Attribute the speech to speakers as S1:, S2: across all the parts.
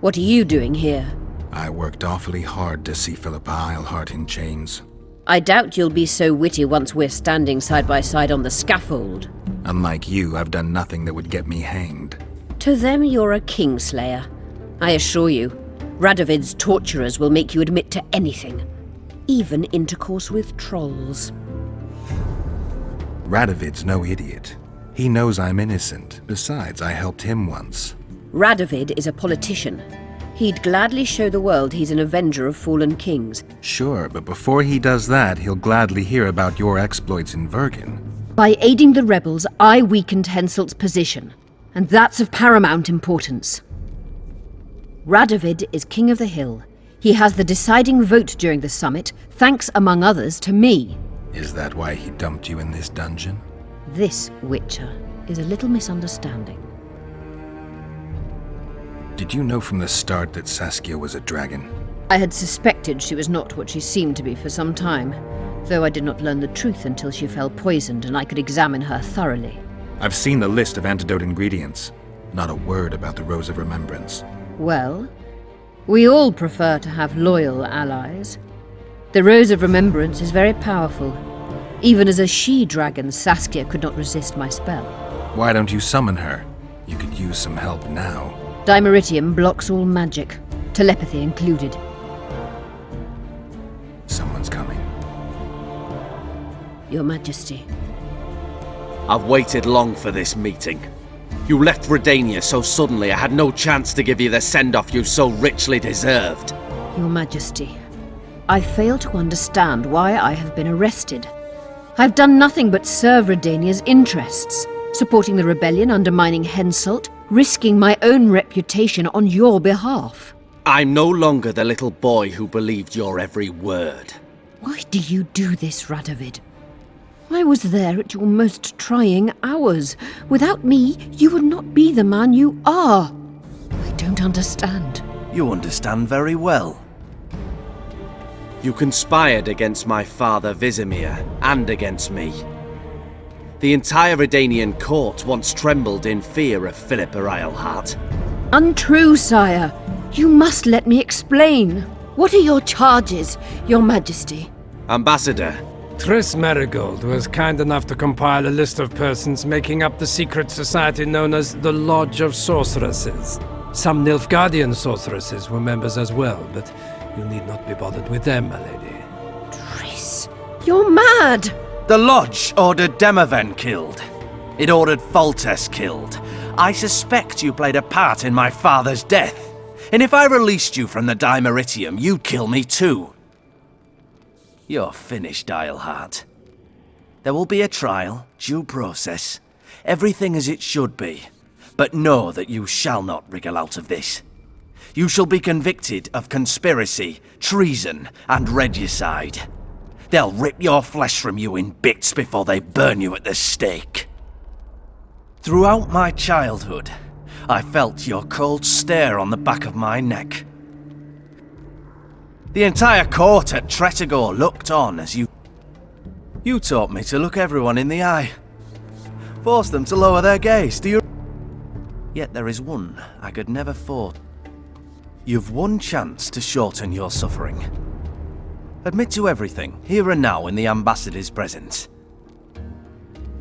S1: What are you doing here?
S2: I worked awfully hard to see Philippa Eilhart in chains.
S1: I doubt you'll be so witty once we're standing side by side on the scaffold.
S2: Unlike you, I've done nothing that would get me hanged.
S1: To them, you're a kingslayer. I assure you, Radovid's torturers will make you admit to anything. Even intercourse with trolls.
S2: Radovid's no idiot. He knows I'm innocent. Besides, I helped him once.
S1: Radovid is a politician. He'd gladly show the world he's an avenger of fallen kings.
S2: Sure, but before he does that, he'll gladly hear about your exploits in Vergen.
S1: By aiding the rebels, I weakened Henselt's position, and that's of paramount importance. Radovid is king of the hill. He has the deciding vote during the summit, thanks among others to me.
S2: Is that why he dumped you in this dungeon?
S1: This, Witcher, is a little misunderstanding.
S2: Did you know from the start that Saskia was a dragon?
S1: I had suspected she was not what she seemed to be for some time, though I did not learn the truth until she fell poisoned and I could examine her thoroughly.
S2: I've seen the list of antidote ingredients. Not a word about the Rose of Remembrance.
S1: Well, we all prefer to have loyal allies. The Rose of Remembrance is very powerful. Even as a she-dragon, Saskia could not resist my spell.
S2: Why don't you summon her? You could use some help now.
S1: Dimeritium blocks all magic, telepathy included.
S2: Someone's coming.
S1: Your Majesty.
S3: I've waited long for this meeting. You left Redania so suddenly I had no chance to give you the send-off you so richly deserved.
S1: Your Majesty, I fail to understand why I have been arrested. I've done nothing but serve Redania's interests, supporting the rebellion, undermining Henselt, risking my own reputation on your behalf.
S3: I'm no longer the little boy who believed your every word.
S1: Why do you do this, Radovid? I was there at your most trying hours. Without me, you would not be the man you are. I don't understand.
S3: You understand very well. You conspired against my father Vizimir, and against me. The entire Redanian court once trembled in fear of Philippa Eilhart.
S1: Untrue, sire. You must let me explain. What are your charges, Your Majesty?
S3: Ambassador.
S4: Triss Marigold was kind enough to compile a list of persons making up the secret society known as the Lodge of Sorceresses. Some Nilfgaardian sorceresses were members as well, but you need not be bothered with them, my lady.
S1: Triss, you're mad!
S3: The Lodge ordered Demaven killed. It ordered Foltest killed. I suspect you played a part in my father's death. And if I released you from the Dimeritium, you'd kill me too. You're finished, Eilhart. There will be a trial, due process, everything as it should be. But know that you shall not wriggle out of this. You shall be convicted of conspiracy, treason, and regicide. They'll rip your flesh from you in bits before they burn you at the stake. Throughout my childhood, I felt your cold stare on the back of my neck. The entire court at Tretogor looked on as you taught me to look everyone in the eye. Forced them to lower their gaze, do you? Yet there is one I could never fault. You've one chance to shorten your suffering. Admit to everything, here and now in the Ambassador's presence.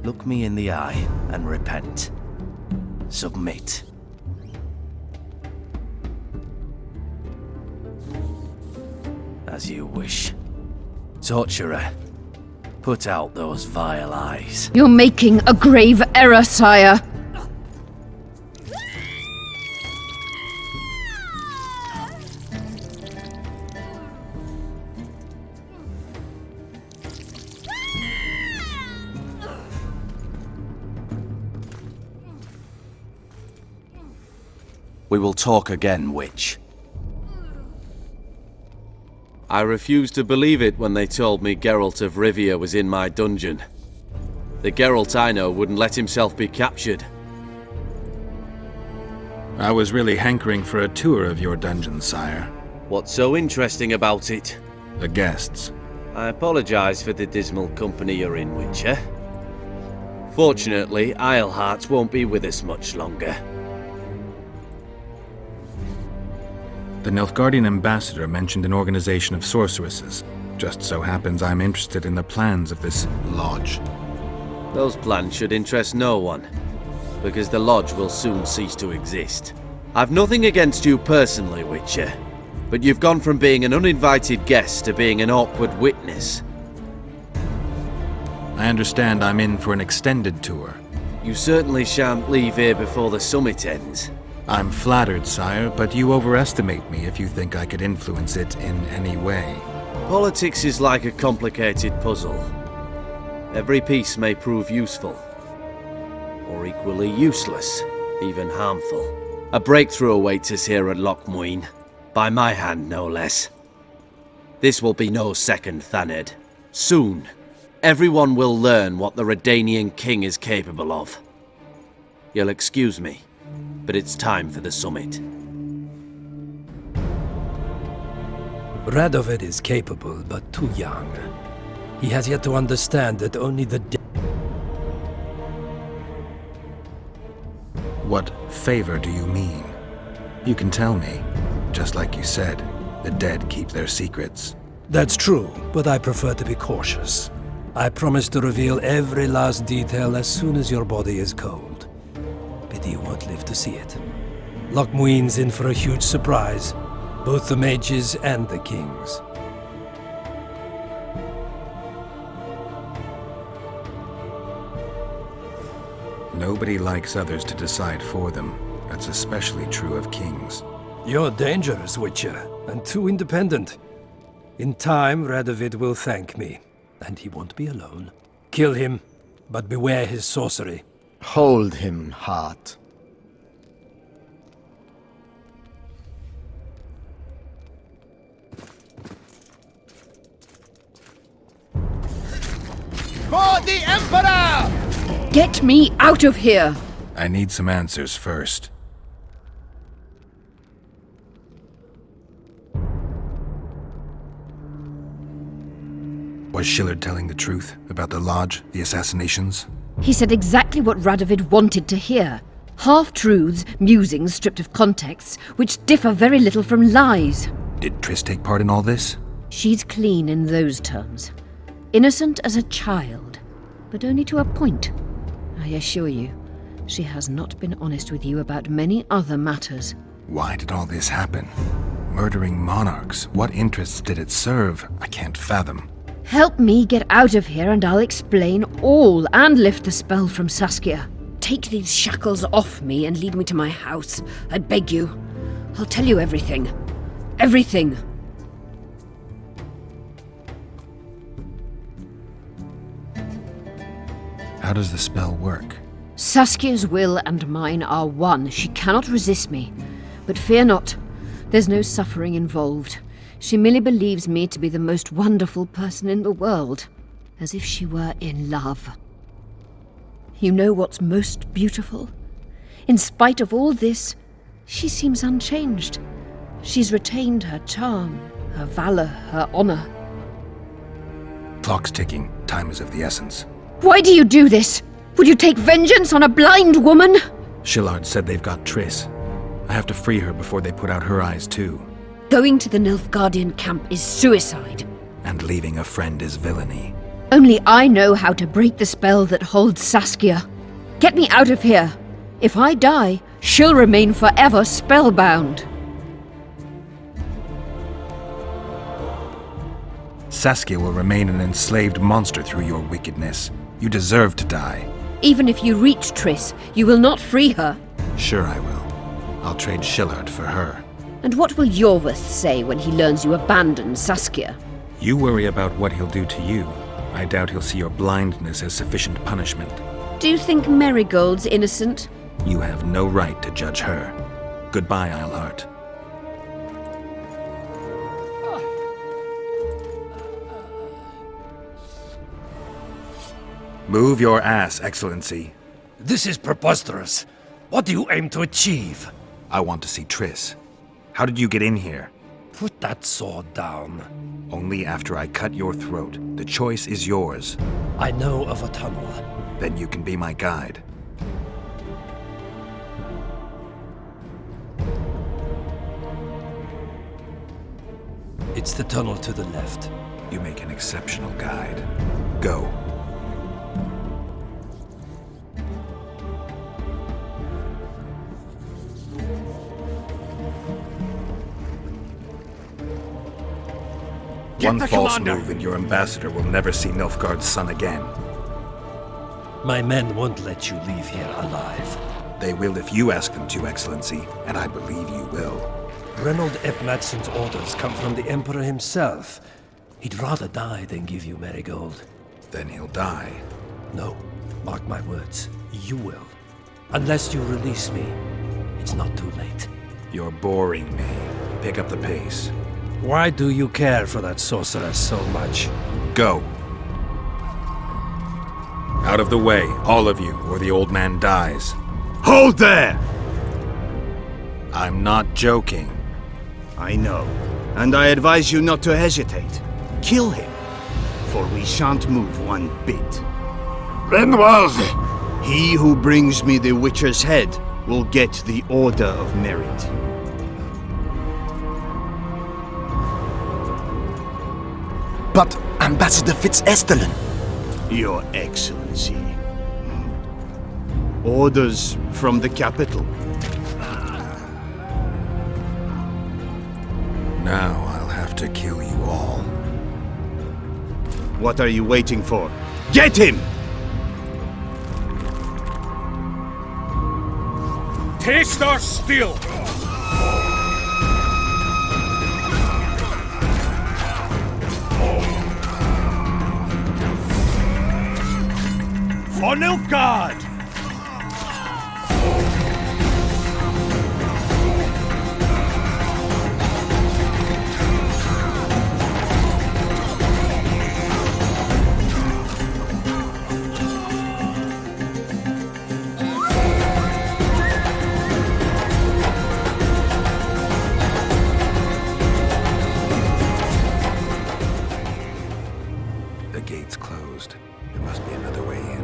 S3: Look me in the eye and repent. Submit. As you wish. Torturer, put out those vile eyes.
S1: You're making a grave error, sire.
S3: We will talk again, witch. I refused to believe it when they told me Geralt of Rivia was in my dungeon. The Geralt I know wouldn't let himself be captured.
S2: I was really hankering for a tour of your dungeon, sire.
S3: What's so interesting about it?
S2: The guests.
S3: I apologize for the dismal company you're in, Witcher. Fortunately, Eilhart won't be with us much longer.
S2: The Nilfgaardian ambassador mentioned an organization of sorceresses. Just so happens I'm interested in the plans of this lodge.
S3: Those plans should interest no one, because the lodge will soon cease to exist. I've nothing against you personally, Witcher, but you've gone from being an uninvited guest to being an awkward witness.
S2: I understand I'm in for an extended tour.
S3: You certainly shan't leave here before the summit ends.
S2: I'm flattered, sire, but you overestimate me if you think I could influence it in any way.
S3: Politics is like a complicated puzzle. Every piece may prove useful, or equally useless, even harmful. A breakthrough awaits us here at Lochmuin, by my hand no less. This will be no second Thaned. Soon, everyone will learn what the Redanian king is capable of. You'll excuse me, but it's time for the summit.
S4: Radovid is capable, but too young. He has yet to understand that only the
S2: What favor do you mean? You can tell me. Just like you said, the dead keep their secrets.
S4: That's true, but I prefer to be cautious. I promise to reveal every last detail as soon as your body is cold. Pity you won't live to see it. Lochmuin's in for a huge surprise, both the mages and the kings.
S2: Nobody likes others to decide for them. That's especially true of kings.
S4: You're dangerous, Witcher, and too independent. In time, Radovid will thank me, and he won't be alone. Kill him, but beware his sorcery.
S5: Hold him, Hart. For the Emperor!
S1: Get me out of here!
S2: I need some answers first. Was Shillard telling the truth about the lodge, the assassinations?
S1: He said exactly what Radovid wanted to hear. Half-truths, musings stripped of context, which differ very little from lies.
S2: Did Triss take part in all this?
S1: She's clean in those terms. Innocent as a child, but only to a point. I assure you, she has not been honest with you about many other matters.
S2: Why did all this happen? Murdering monarchs, what interests did it serve? I can't fathom.
S1: Help me get out of here and I'll explain all and lift the spell from Saskia. Take these shackles off me and lead me to my house. I beg you. I'll tell you everything. Everything.
S2: How does the spell work?
S1: Saskia's will and mine are one. She cannot resist me. But fear not. There's no suffering involved. She merely believes me to be the most wonderful person in the world. As if she were in love. You know what's most beautiful? In spite of all this, she seems unchanged. She's retained her charm, her valor, her honor.
S2: Clock's ticking. Time is of the essence.
S1: Why do you do this? Would you take vengeance on a blind woman?
S2: Shillard said they've got Triss. I have to free her before they put out her eyes too.
S1: Going to the Nilfgaardian camp is suicide.
S2: And leaving a friend is villainy.
S1: Only I know how to break the spell that holds Saskia. Get me out of here. If I die, she'll remain forever spellbound.
S2: Saskia will remain an enslaved monster through your wickedness. You deserve to die.
S1: Even if you reach Triss, you will not free her.
S2: Sure I will. I'll trade Shillard for her.
S1: And what will Yorveth say when he learns you abandoned Saskia?
S2: You worry about what he'll do to you. I doubt he'll see your blindness as sufficient punishment.
S1: Do you think Marigold's innocent?
S2: You have no right to judge her. Goodbye, Eilhart. Move your ass, Excellency.
S4: This is preposterous. What do you aim to achieve?
S2: I want to see Triss. How did you get in here?
S4: Put that sword down.
S2: Only after I cut your throat. The choice is yours.
S4: I know of a tunnel.
S2: Then you can be my guide.
S4: It's the tunnel to the left.
S2: You make an exceptional guide. Go. One false move and your ambassador will never see Nilfgaard's son again.
S4: My men won't let you leave here alive.
S2: They will if you ask them to, Excellency, and I believe you will.
S4: Reynold Ep Madsen's orders come from the Emperor himself. He'd rather die than give you Marigold.
S2: Then he'll die.
S4: No, mark my words, you will. Unless you release me, it's not too late.
S2: You're boring me. Pick up the pace.
S4: Why do you care for that sorceress so much?
S2: Go. Out of the way, all of you, or the old man dies.
S5: Hold there!
S2: I'm not joking.
S5: I know, and I advise you not to hesitate. Kill him, for we shan't move one bit.
S6: Renwald!
S5: He who brings me the Witcher's head will get the Order of Merit.
S6: But Ambassador Fitz-Estellen...
S5: Your Excellency. Orders from the capital.
S2: Now I'll have to kill you all.
S5: What are you waiting for? Get him!
S6: Taste our steel! For Nilfgaard!
S2: The gate's closed. There must be another way in.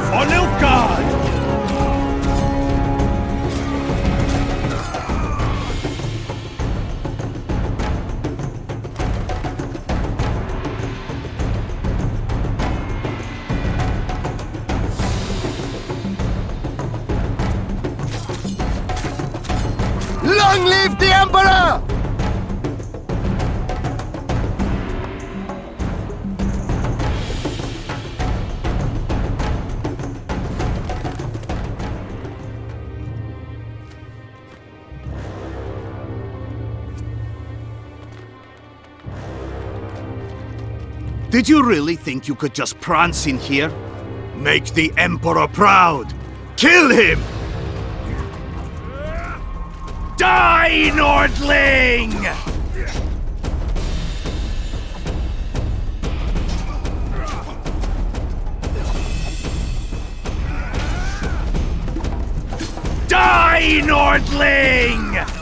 S6: For Nilfgaard!
S5: Long live the Emperor! Did you really think you could just prance in here? Make the Emperor proud! Kill him! Die, Nordling! Die, Nordling!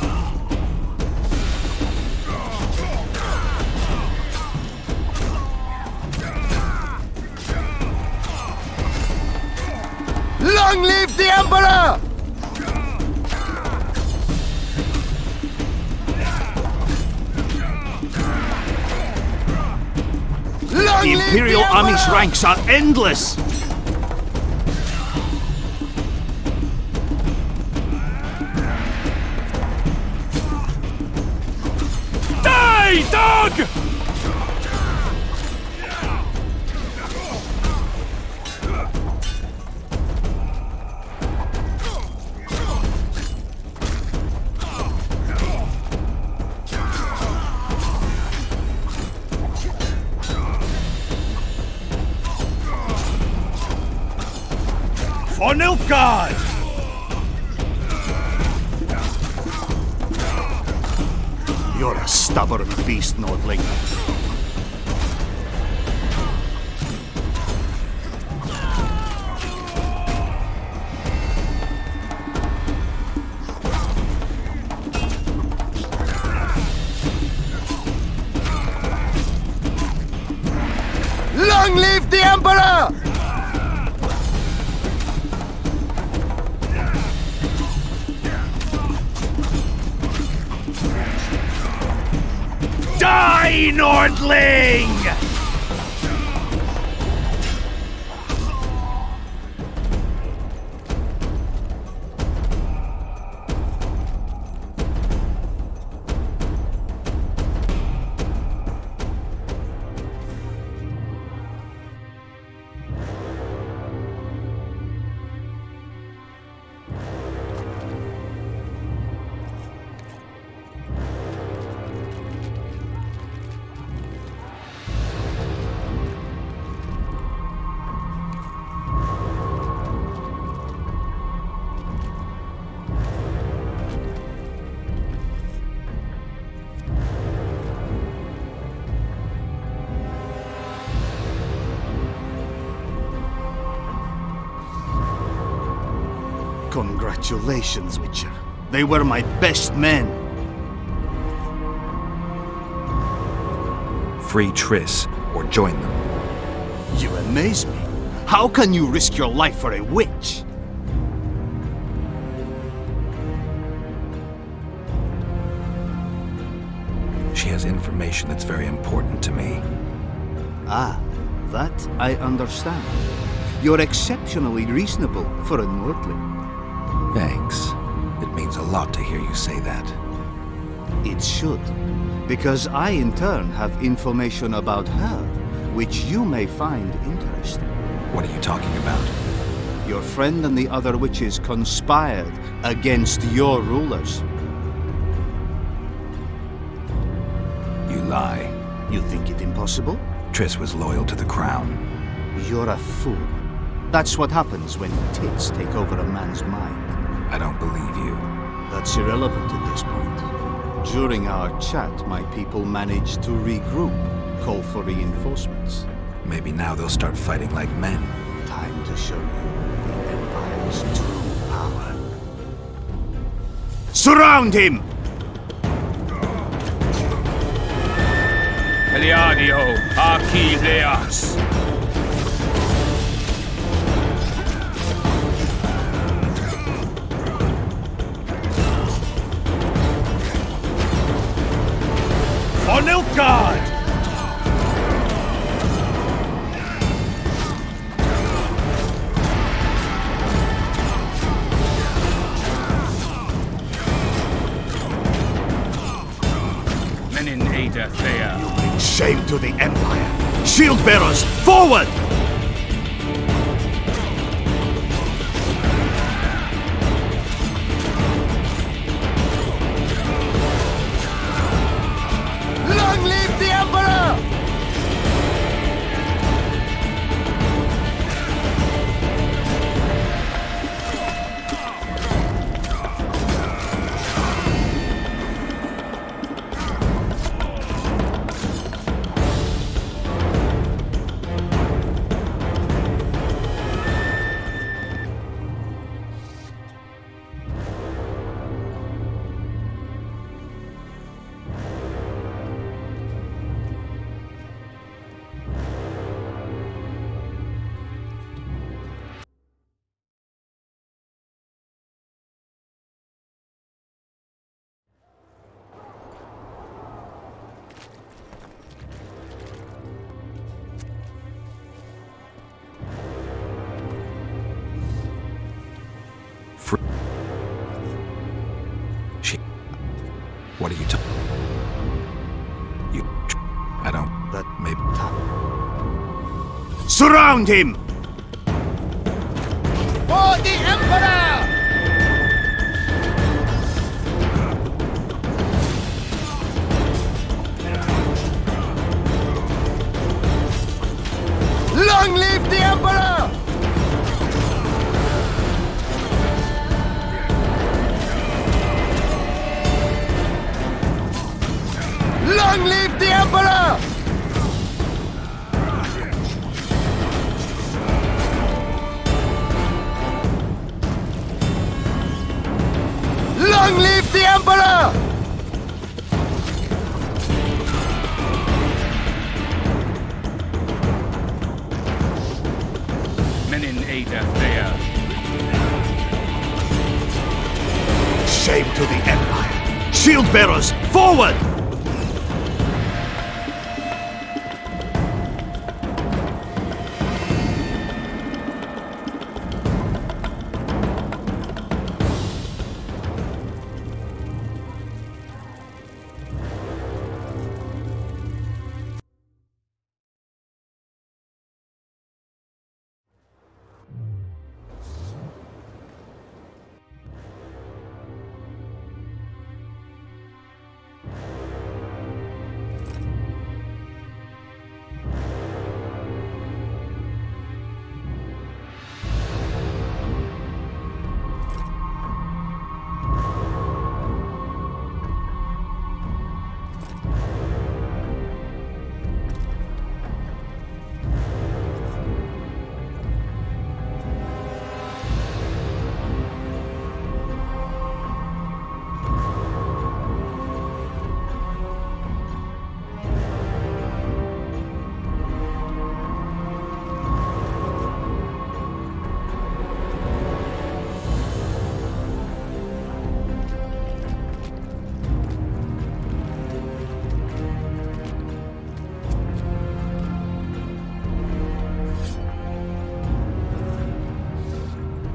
S6: Long live the Emperor!
S5: The Imperial Army's ranks are endless!
S6: Die, dog! For Nilfgaard!
S5: You're a stubborn beast, Nordling.
S6: Long live the Emperor!
S5: Die, Nordling! Congratulations, Witcher. They were my best men.
S2: Free Triss, or join them.
S5: You amaze me. How can you risk your life for a witch?
S2: She has information that's very important to me.
S5: Ah, that I understand. You're exceptionally reasonable for a Nordling.
S2: Thanks. It means a lot to hear you say that.
S5: It should, because I in turn have information about her, which you may find interesting.
S2: What are you talking about?
S5: Your friend and the other witches conspired against your rulers.
S2: You lie.
S5: You think it impossible?
S2: Triss was loyal to the crown.
S5: You're a fool. That's what happens when tits take over a man's mind.
S2: I don't believe you.
S5: That's irrelevant at this point. During our chat, my people managed to regroup, call for reinforcements.
S2: Maybe now they'll start fighting like men.
S5: Time to show you the Empire's true power. Surround him!
S6: Eliadio, Achilleas. For Nilfgaard! Menin Ada Thea.
S5: Shame to the Empire! Shield bearers, forward!
S6: Long live the Emperor!
S2: What are you talking? You... I don't...
S5: That
S2: Maybe...
S5: surround him!
S6: For the Emperor! Long live the Emperor! Long live the Emperor! Long live the Emperor! Menin Ada Thea.
S5: Shame to the Empire! Shield bearers, forward!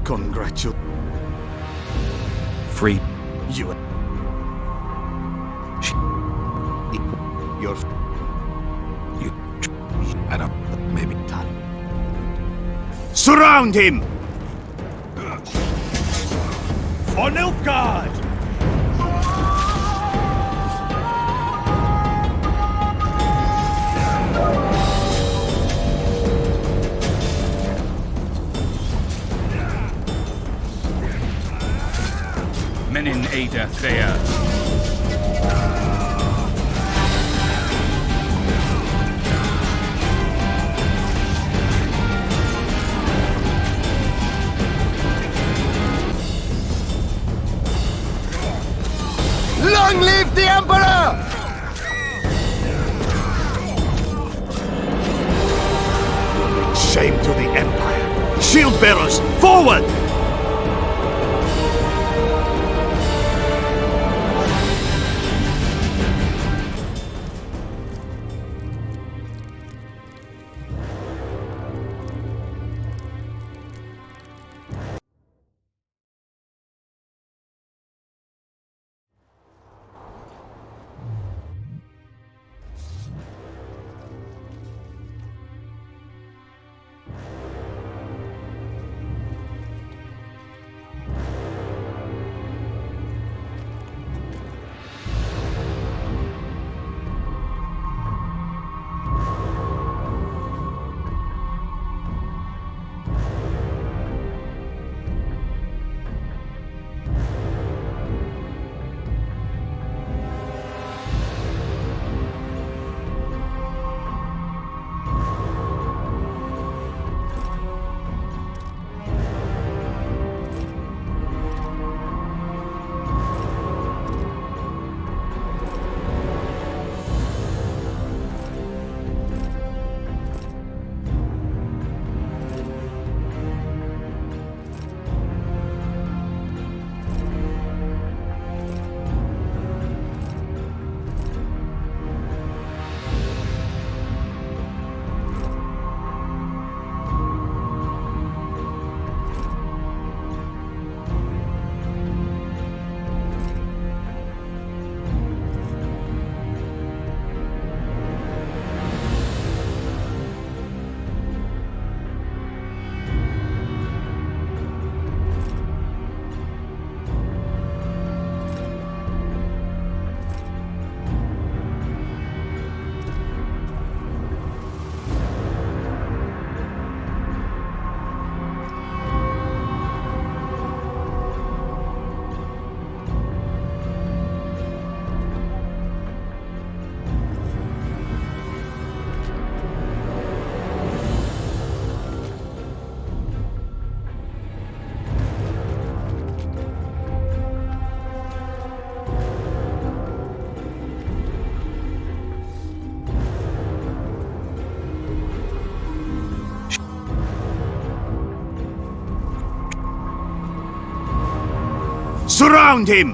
S5: Congratulations.
S2: Free...
S5: You... You're...
S2: You... I don't... Maybe...
S5: surround him!
S6: For Nilfgaard! Menin Ada Thea. Long live the Emperor!
S5: Shame to the Empire! Shield bearers, forward! Surround him!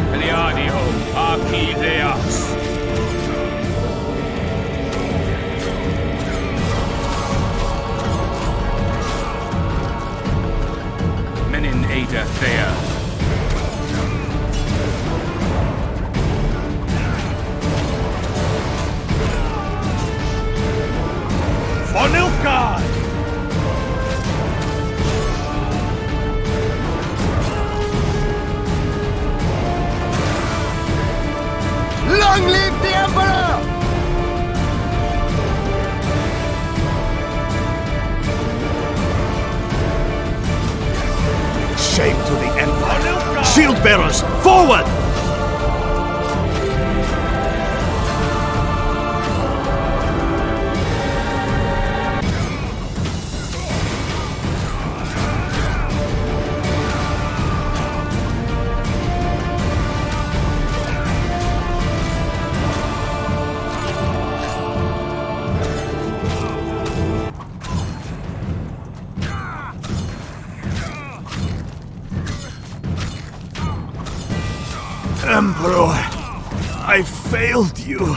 S6: Peliadio Archileas. Menin Ada Thea. For Nilfgaard!
S7: Long live the Emperor!
S5: Shame to the Empire! Shield bearers, forward! Emperor, I failed you.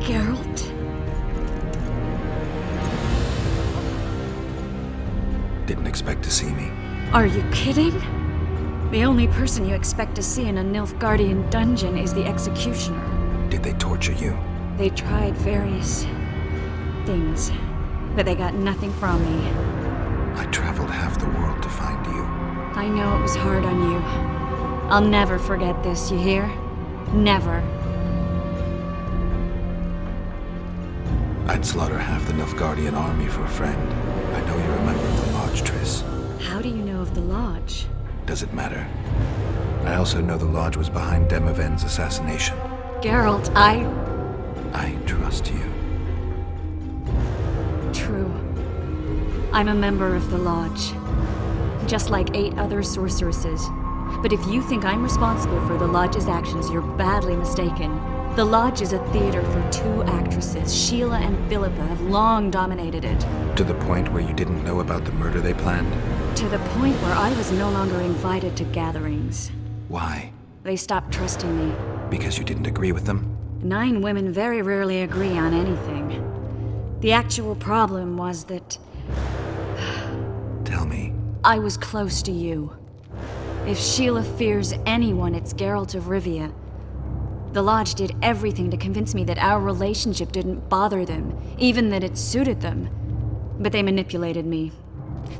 S8: Geralt?
S2: Didn't expect to see me.
S8: Are you kidding? The only person you expect to see in a Nilfgaardian dungeon is the executioner.
S2: Did they torture you?
S8: They tried various things, but they got nothing from me.
S2: I traveled half the world to find you.
S8: I know it was hard on you. I'll never forget this, you hear? Never.
S2: I'd slaughter half the Nilfgaardian army for a friend. I know you're a member of the Lodge, Triss.
S8: How do you know of the Lodge?
S2: Does it matter? I also know the Lodge was behind Demoven's assassination.
S8: Geralt,
S2: I trust you.
S8: True. I'm a member of the Lodge. Just like 8 other sorceresses. But if you think I'm responsible for the Lodge's actions, you're badly mistaken. The Lodge is a theater for 2 actresses. Sheila and Philippa have long dominated it.
S2: To the point where you didn't know about the murder they planned?
S8: To the point where I was no longer invited to gatherings.
S2: Why?
S8: They stopped trusting me.
S2: Because you didn't agree with them?
S8: 9 women very rarely agree on anything. The actual problem was that
S2: Tell me.
S8: I was close to you. If Sheila fears anyone, it's Geralt of Rivia. The Lodge did everything to convince me that our relationship didn't bother them, even that it suited them. But they manipulated me.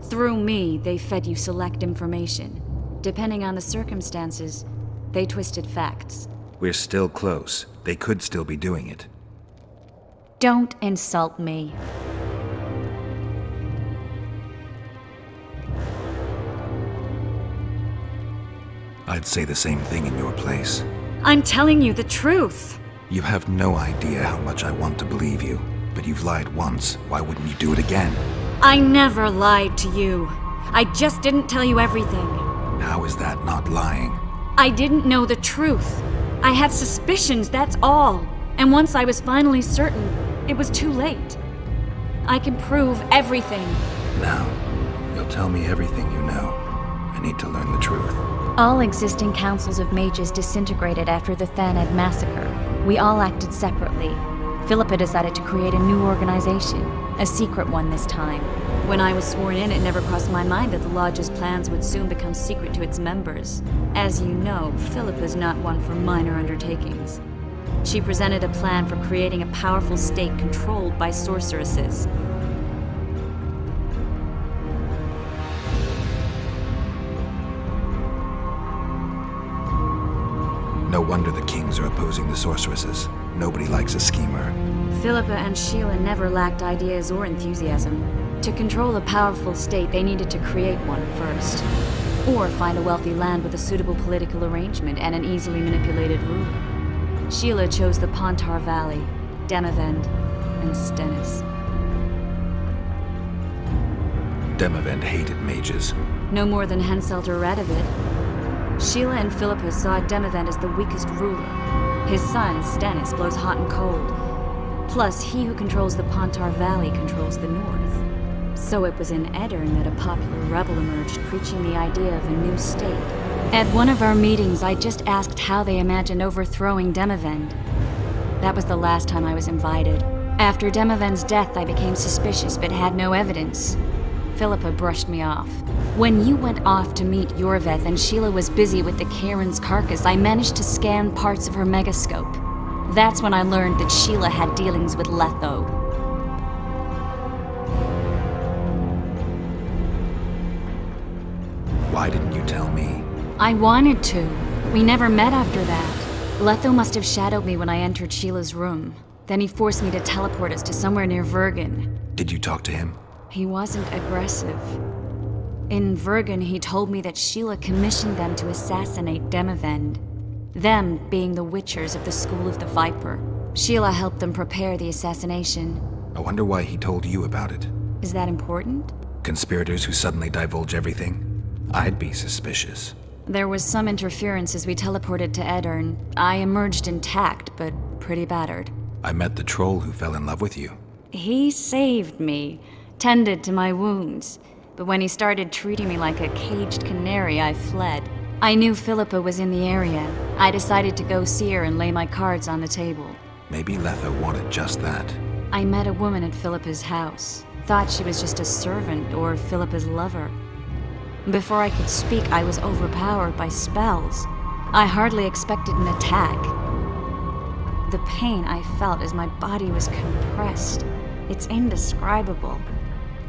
S8: Through me, they fed you select information. Depending on the circumstances, they twisted facts.
S2: We're still close. They could still be doing it.
S8: Don't insult me.
S2: I'd say the same thing in your place.
S8: I'm telling you the truth.
S2: You have no idea how much I want to believe you. But you've lied once. Why wouldn't you do it again?
S8: I never lied to you. I just didn't tell you everything.
S2: How is that not lying?
S8: I didn't know the truth. I had suspicions, that's all. And once I was finally certain, it was too late. I can prove everything.
S2: Now, you'll tell me everything you know. I need to learn the truth.
S8: All existing councils of mages disintegrated after the Thaned massacre. We all acted separately. Philippa decided to create a new organization, a secret one this time. When I was sworn in, it never crossed my mind that the Lodge's plans would soon become secret to its members. As you know, Philippa's not one for minor undertakings. She presented a plan for creating a powerful state controlled by sorceresses.
S2: No wonder the kings are opposing the sorceresses. Nobody likes a schemer.
S8: Philippa and Sheila never lacked ideas or enthusiasm. To control a powerful state, they needed to create one first. Or find a wealthy land with a suitable political arrangement and an easily manipulated ruler. Sheila chose the Pontar Valley, Demavend, and Stennis.
S2: Demavend hated mages.
S8: No more than Henselt or Radovid. Sheila and Philippa saw Demavend as the weakest ruler. His son, Stennis, blows hot and cold. Plus, he who controls the Pontar Valley controls the north. So it was in Edirn that a popular rebel emerged, preaching the idea of a new state. At one of our meetings, I just asked how they imagined overthrowing Demavend. That was the last time I was invited. After Demavend's death, I became suspicious, but had no evidence. Philippa brushed me off. When you went off to meet Yorveth and Sheila was busy with the Karen's carcass, I managed to scan parts of her megascope. That's when I learned that Sheila had dealings with Letho.
S2: Why didn't you tell me?
S8: I wanted to, but we never met after that. Letho must have shadowed me when I entered Sheila's room. Then he forced me to teleport us to somewhere near Vergen.
S2: Did you talk to him?
S8: He wasn't aggressive. In Vergen, he told me that Sheila commissioned them to assassinate Demavend. Them being the Witchers of the School of the Viper. Sheila helped them prepare the assassination.
S2: I wonder why he told you about it.
S8: Is that important?
S2: Conspirators who suddenly divulge everything? I'd be suspicious.
S8: There was some interference as we teleported to Edirn. I emerged intact, but pretty battered.
S2: I met the troll who fell in love with you.
S8: He saved me, tended to my wounds. But when he started treating me like a caged canary, I fled. I knew Philippa was in the area. I decided to go see her and lay my cards on the table.
S2: Maybe Letho wanted just that.
S8: I met a woman at Philippa's house. Thought she was just a servant or Philippa's lover. Before I could speak, I was overpowered by spells. I hardly expected an attack. The pain I felt as my body was compressed. It's indescribable.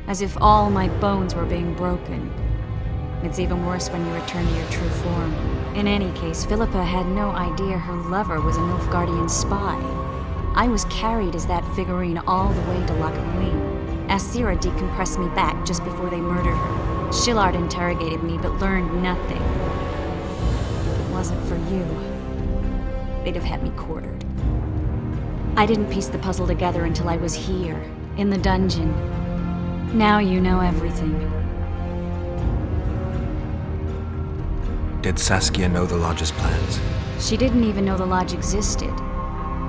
S8: As if all my bones were being broken. It's even worse when you return to your true form. In any case, Philippa had no idea her lover was a Nilfgaardian spy. I was carried as that figurine all the way to Loch-Muin. Asira decompressed me back just before they murdered her. Shillard interrogated me but learned nothing. If it wasn't for you, they'd have had me quartered. I didn't piece the puzzle together until I was here, in the dungeon. Now you know everything.
S2: Did Saskia know the Lodge's plans?
S8: She didn't even know the Lodge existed.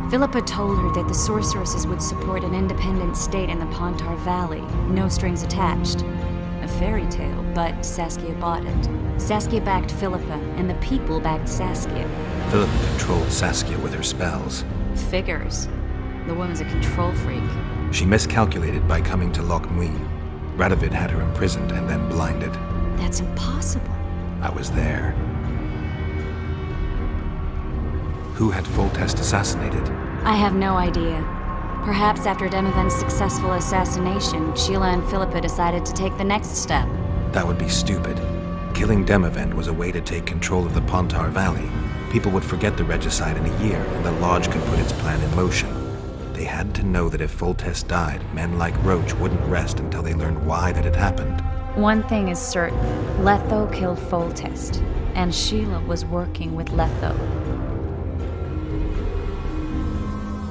S8: Philippa told her that the sorceresses would support an independent state in the Pontar Valley, no strings attached. A fairy tale, but Saskia bought it. Saskia backed Philippa, and the people backed Saskia.
S2: Philippa controlled Saskia with her spells.
S8: Figures. The woman's a control freak.
S2: She miscalculated by coming to Loch-Muin. Radovid had her imprisoned and then blinded.
S8: That's impossible.
S2: I was there. Who had Foltest assassinated?
S8: I have no idea. Perhaps after Demavend's successful assassination, Sheila and Philippa decided to take the next step.
S2: That would be stupid. Killing Demavend was a way to take control of the Pontar Valley. People would forget the regicide in a year, and the Lodge could put its plan in motion. They had to know that if Foltest died, men like Roach wouldn't rest until they learned why that had happened.
S8: One thing is certain. Letho killed Foltest, and Sheila was working with Letho.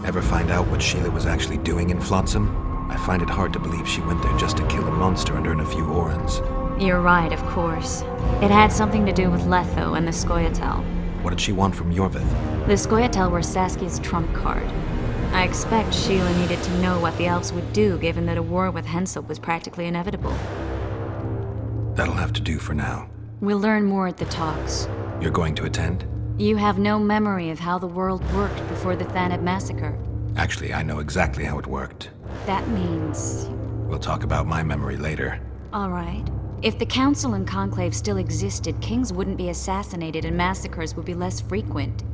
S2: Ever find out what Sheila was actually doing in Flotsam? I find it hard to believe she went there just to kill a monster and earn a few orans.
S8: You're right, of course. It had something to do with Letho and the Scoia'tael.
S2: What did she want from Yorvith?
S8: The Scoia'tael were Saskia's trump card. I expect Sheila needed to know what the elves would do, given that a war with Henselt was practically inevitable.
S2: That'll have to do for now.
S8: We'll learn more at the talks.
S2: You're going to attend?
S8: You have no memory of how the world worked before the Thanib massacre.
S2: Actually, I know exactly how it worked.
S8: That means...
S2: We'll talk about my memory later.
S8: All right. If the Council and Conclave still existed, kings wouldn't be assassinated and massacres would be less frequent.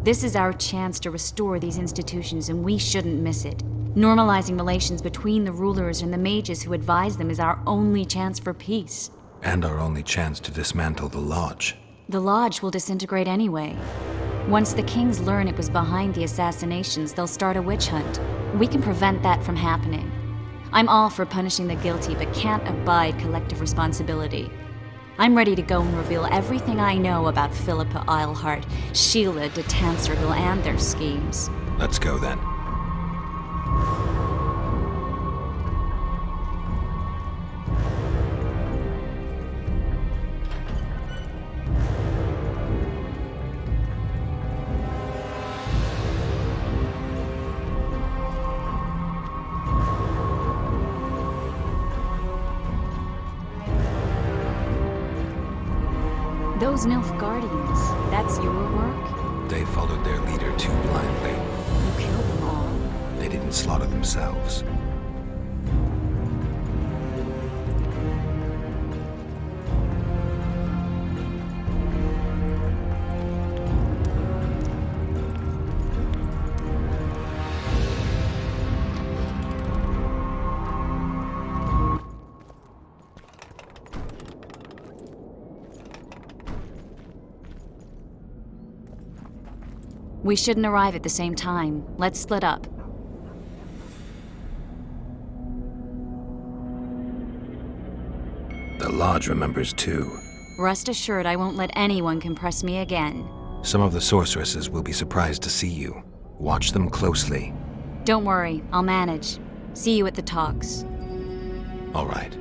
S8: This is our chance to restore these institutions, and we shouldn't miss it. Normalizing relations between the rulers and the mages who advise them is our only chance for peace.
S2: And our only chance to dismantle the Lodge.
S8: The Lodge will disintegrate anyway. Once the kings learn it was behind the assassinations, they'll start a witch hunt. We can prevent that from happening. I'm all for punishing the guilty, but can't abide collective responsibility. I'm ready to go and reveal everything I know about Philippa Eilhart, Sheila de Tanserville, and their schemes.
S2: Let's go then.
S8: Those Nilfgaardians, that's your work?
S2: They followed their leader too blindly.
S8: You killed them all.
S2: They didn't slaughter themselves.
S8: We shouldn't arrive at the same time. Let's split up.
S2: The Lodge remembers too.
S8: Rest assured I won't let anyone compress me again.
S2: Some of the sorceresses will be surprised to see you. Watch them closely.
S8: Don't worry, I'll manage. See you at the talks.
S2: All right.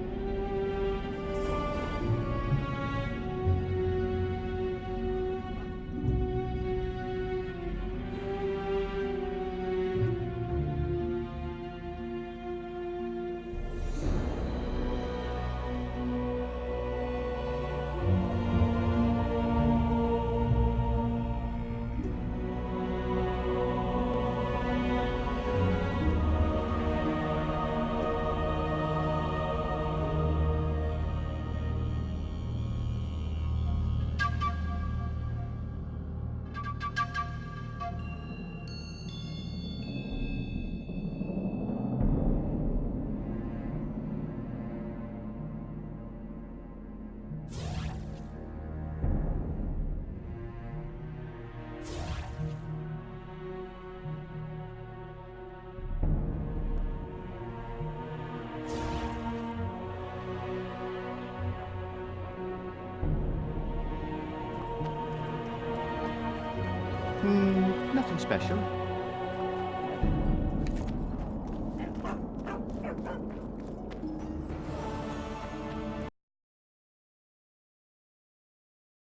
S7: Nothing special.